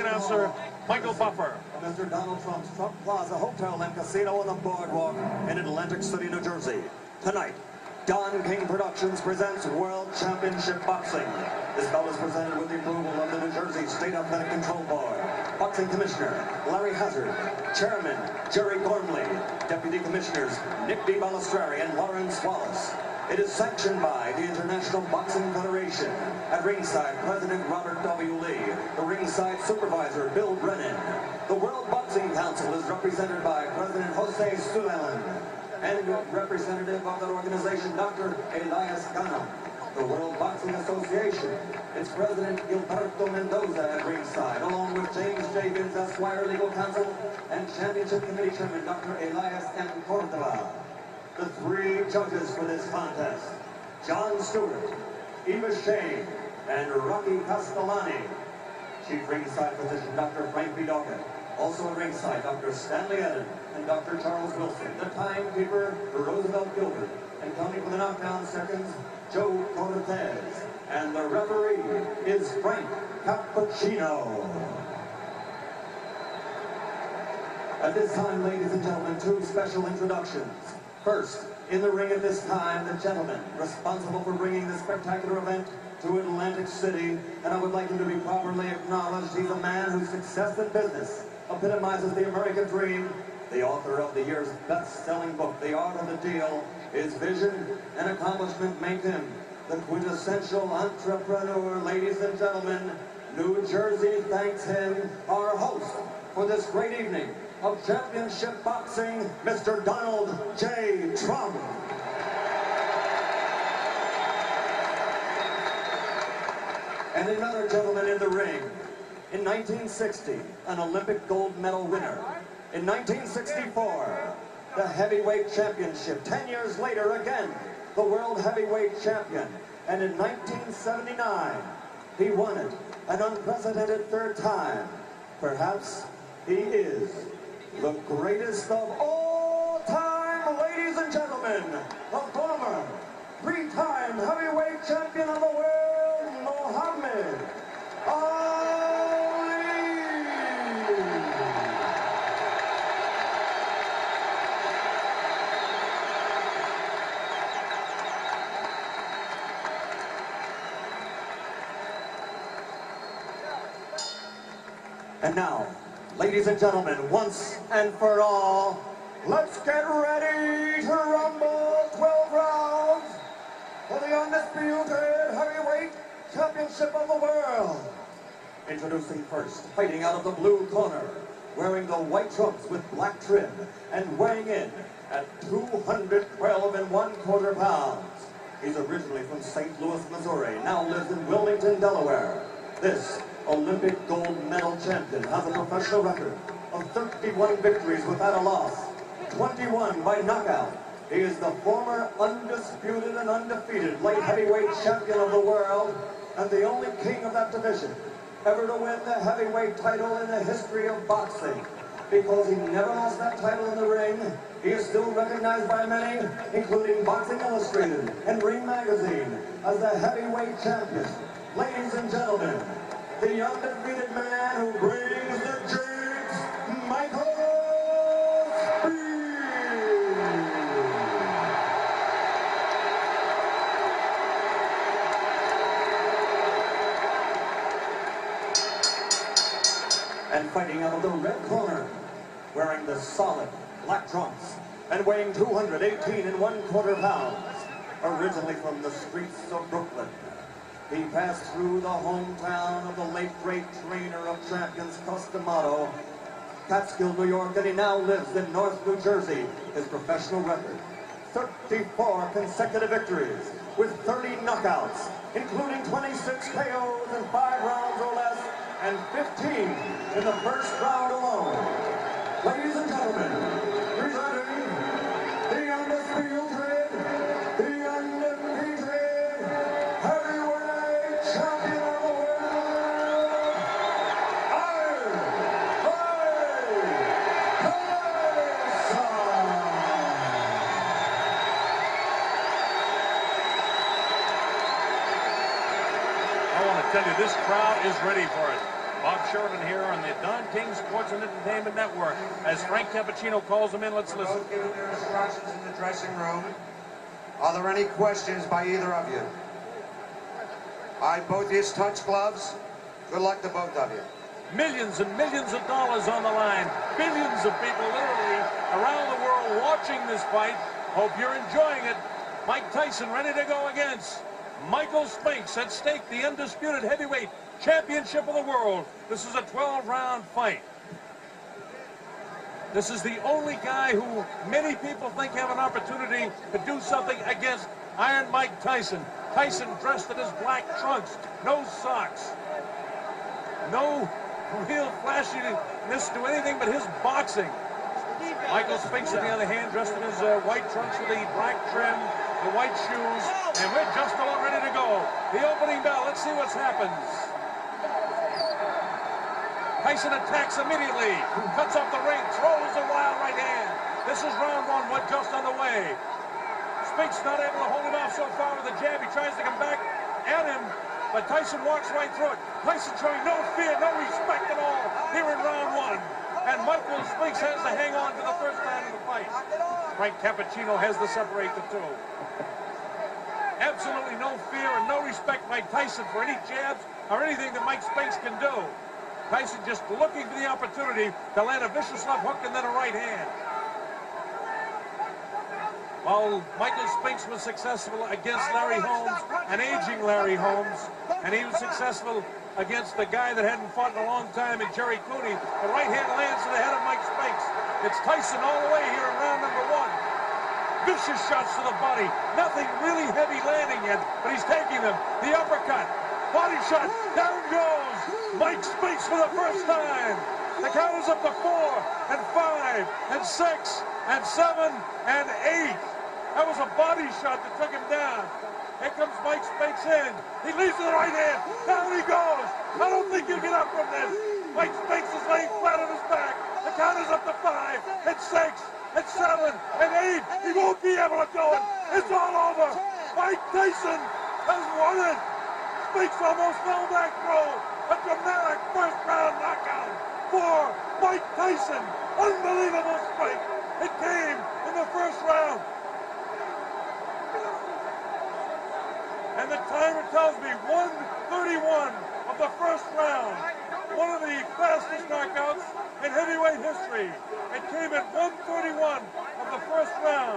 announcer, Michael Buffer. Mr. Donald Trump's Trump Plaza Hotel and Casino on the Boardwalk in Atlantic City, New Jersey. Tonight, Don King Productions presents World Championship Boxing. This bout is presented with the approval of the New Jersey State Athletic Control Board. Boxing Commissioner Larry Hazard, Chairman Jerry Gormley, Deputy Commissioners Nick D. Balistrari and Lawrence Wallace. It is sanctioned by the International Boxing Federation. At ringside, President Robert W. Lee. The ringside supervisor, Bill Brennan. The World Boxing Council is represented by President Jose Suleiman and representative of that organization, Dr. Elias Gana. The World Boxing Association, its president, Gilberto Mendoza, at ringside, along with James J. Vince, Esquire Legal Counsel, and Championship Committee Chairman, Dr. Elias M. Cordova. The three judges for this contest, John Stewart, Eva Shane, and Rocky Castellani. Chief ringside physician, Dr. Frank B. Dockett. Also at ringside, Dr. Stanley Eden and Dr. Charles Wilson. The timekeeper, Roosevelt Gilbert. And counting for the knockdown seconds, Joe Cortez. And the referee is Frank Cappuccino. At this time, ladies and gentlemen, two special introductions. First, in the ring at this time, the gentleman responsible for bringing this spectacular event to Atlantic City, and I would like him to be properly acknowledged. He's a man whose success in business epitomizes the American dream, the author of the year's best-selling book, The Art of the Deal. His vision and accomplishment make him the quintessential entrepreneur. Ladies and gentlemen, New Jersey thanks him, our host for this great evening of championship boxing, Mr. Donald J. Trump. And another gentleman in the ring. In 1960, an Olympic gold medal winner. In 1964, the heavyweight championship. 10 years later, again, the world heavyweight champion. And in 1979, he won it an unprecedented third time. Perhaps he is the greatest of all time, ladies and gentlemen, the former three-time heavyweight champion of the world, Muhammad Ali. And now, ladies and gentlemen, once and for all, let's get ready to rumble. 12 rounds for the undisputed heavyweight championship of the world. Introducing first, fighting out of the blue corner, wearing the white trunks with black trim, and weighing in at 212 1/4 pounds. He's originally from St. Louis, Missouri, now lives in Wilmington, Delaware. This Olympic gold medal champion has a professional record of 31 victories without a loss, 21 by knockout. He is the former undisputed and undefeated light heavyweight champion of the world and the only king of that division ever to win the heavyweight title in the history of boxing. Because he never lost that title in the ring, he is still recognized by many, including Boxing Illustrated and Ring Magazine, as the heavyweight champion. Ladies and gentlemen, the undefeated man who brings the jinx, Michael Spinks. And fighting out of the red corner, wearing the solid black trunks and weighing 218 1/4 pounds, originally from the streets of Brooklyn. He passed through the hometown of the late great trainer of champions, Costamato, Catskill, New York, and he now lives in North New Jersey. His professional record, 34 consecutive victories with 30 knockouts, including 26 KOs in 5 rounds or less, and 15 in the first round alone. Ladies and gentlemen, presenting the undisputed, the undefeated heavyweight champion of the world, I want to tell you, this crowd is ready for it. Bob Sheridan here on the Don King Sports and Entertainment Network. As Frank Cappuccino calls them in, let's listen. Both given their instructions in the dressing room. Are there any questions by either of you? All right, both of you touch gloves. Good luck to both of you. Millions and millions of dollars on the line. Billions of people literally around the world watching this fight. Hope you're enjoying it. Mike Tyson ready to go against Michael Spinks. At stake, the undisputed heavyweight championship of the world. This is a 12-round fight. This is the only guy who many people think have an opportunity to do something against Iron Mike Tyson. Tyson dressed in his black trunks, no socks, no real flashiness to anything but his boxing. Michael Spinks, on the other hand, dressed in his white trunks with the black trim, the white shoes, and we're just about ready to go. The opening bell, let's see what happens. Tyson attacks immediately, cuts off the ring, throws a wild right hand. This is round one, what just on the way. Spinks not able to hold him off so far with a jab. He tries to come back at him, but Tyson walks right through it. Tyson showing no fear, no respect at all here in round one. And Michael Spinks has to hang on to the first round of the fight. Frank Cappuccino has to separate the two. Absolutely no fear and no respect by Tyson for any jabs or anything that Mike Spinks can do. Tyson just looking for the opportunity to land a vicious left hook and then a right hand. While Michael Spinks was successful against Larry Holmes, an aging Larry Holmes, and he was successful against the guy that hadn't fought in a long time in Jerry Cooney, the right hand lands to the head of Mike Spinks. It's Tyson all the way here in round number one. Vicious shots to the body. Nothing really heavy landing yet, but he's taking them. The uppercut. Body shot. Down goes Mike Spinks for the first time. The count is up to 4 and 5 and 6 and 7 and 8. That was a body shot that took him down. Here comes Mike Spinks in. He leads to the right hand. Down he goes. I don't think he'll get up from this. Mike Spinks is laying flat on his back. The count is up to 5 and 6 and 7 and 8. He won't be able to do it. It's all over. Mike Tyson has won it. Spinks almost fell back through. A dramatic first round knockout for Mike Tyson. Unbelievable strike. It came in the first round. And the timer tells me 1:31 of the first round. One of the fastest knockouts in heavyweight history. It came at 1:31 of the first round.